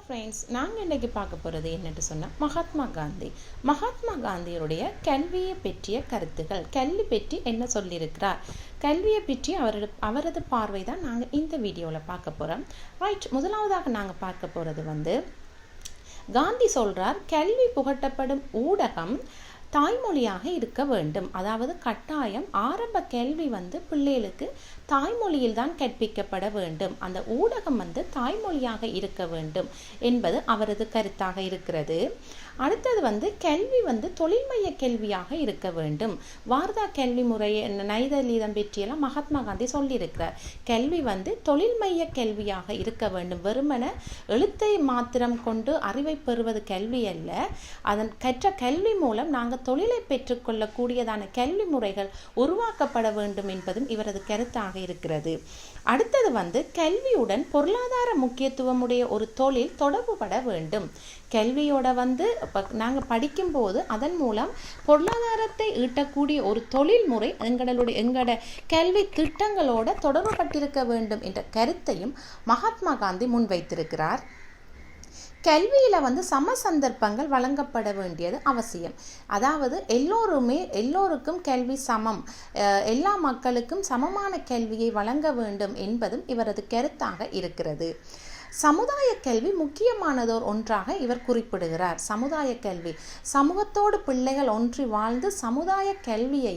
Friends, நாங்கள் இன்றைக்கி பார்க்க போகிறது என்னென்னு சொன்னால் மகாத்மா காந்தியுடைய கல்வியை பற்றிய கருத்துகள். கல்வி பற்றி என்ன சொல்லியிருக்கிறார், கல்வியை பற்றி அவரது பார்வை தான் நாங்கள் இந்த வீடியோவில் பார்க்க போகிறோம். ரைட், முதலாவதாக நாங்கள் பார்க்க போகிறது காந்தி சொல்கிறார், கல்வி புகட்டப்படும் ஊடகம் தாய்மொழியாக இருக்க வேண்டும். அதாவது கட்டாயம் ஆரம்ப கல்வி பிள்ளைகளுக்கு தாய்மொழியில் தான் கற்பிக்கப்பட வேண்டும். அந்த ஊடகம் தாய்மொழியாக இருக்க வேண்டும் என்பது அவரது கருத்தாக இருக்கிறது. அடுத்தது கல்வி தொழில்மைய கல்வியாக இருக்க வேண்டும். வார்தா கல்வி முறை நைதலீதம் பற்றியெல்லாம் மகாத்மா காந்தி சொல்லியிருக்கிறார். கல்வி தொழில்மைய கல்வியாக இருக்க வேண்டும். வெறுமன எழுத்தை மாத்திரம் கொண்டு அறிவை பெறுவது கல்வி அல்ல. அதன் கற்ற கல்வி மூலம் நாங்கள் தொழிலை பெற்றுக்கொள்ளக்கூடியதான கல்வி முறைகள் உருவாக்கப்பட வேண்டும் என்பதும் இவரது கருத்தாக இருக்கிறது. அடுத்தது கல்வியுடன் பொருளாதார முக்கியத்துவம் உடைய ஒரு தொழில் தொடர்புபட வேண்டும். கல்வியோட நாங்கள் படிக்கும்போது அதன் மூலம் பொருளாதாரத்தை ஈட்டக்கூடிய ஒரு தொழில் முறை எங்களோட கல்வி திட்டங்களோட தொடர்புபட்டிருக்க வேண்டும் என்ற கருத்தையும் மகாத்மா காந்தி முன்வைத்திருக்கிறார். கல்வியில் சம சந்தர்ப்பங்கள் வழங்கப்பட வேண்டியது அவசியம். அதாவது எல்லோருக்கும் கல்வி சமம், எல்லா மக்களுக்கும் சமமான கல்வியை வழங்க வேண்டும் என்பதும் இவரது கருத்தாக இருக்கிறது. சமுதாய கல்வி முக்கியமானதோர் ஒன்றாக இவர் குறிப்பிடுகிறார். சமுதாய கல்வி, சமூகத்தோடு பிள்ளைகள் ஒன்றி வாழ்ந்து சமுதாய கல்வியை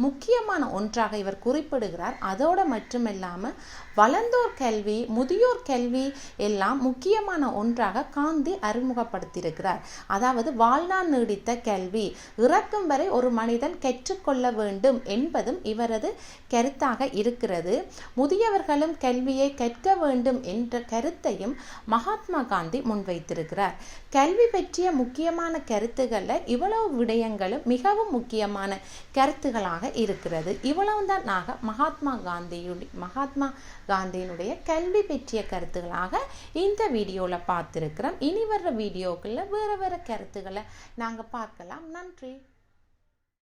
முக்கியமான ஒன்றாக இவர் குறிப்பிடுகிறார். அதோடு மட்டுமில்லாமல் வளர்ந்தோர் கல்வி, முதியோர் கல்வி எல்லாம் முக்கியமான ஒன்றாக காந்தி அறிமுகப்படுத்தியிருக்கிறார். அதாவது வாழ்நாள் நீடித்த கல்வி, இறக்கும் வரை ஒரு மனிதன் கற்றுக்கொள்ள வேண்டும் என்பதும் இவரது கருத்தாக இருக்கிறது. முதியவர்களும் கல்வியை கற்க வேண்டும் என்ற கருத்தையும் மகாத்மா காந்தி முன்வைத்திருக்கிறார். கல்வி பற்றிய முக்கியமான கருத்துக்களில் இவ்வளவு விடயங்களும் மிகவும் முக்கியமான கருத்துகளாக இருக்கிறது. இவ்வளவுதான் நாங்கள் மகாத்மா காந்தியினுடைய கல்வி பற்றிய கருத்துக்களாக இந்த வீடியோவில் பார்த்துருக்கிறோம். இனி வர்ற வீடியோக்களில் வேறு கருத்துக்களை நாங்கள் பார்க்கலாம். நன்றி.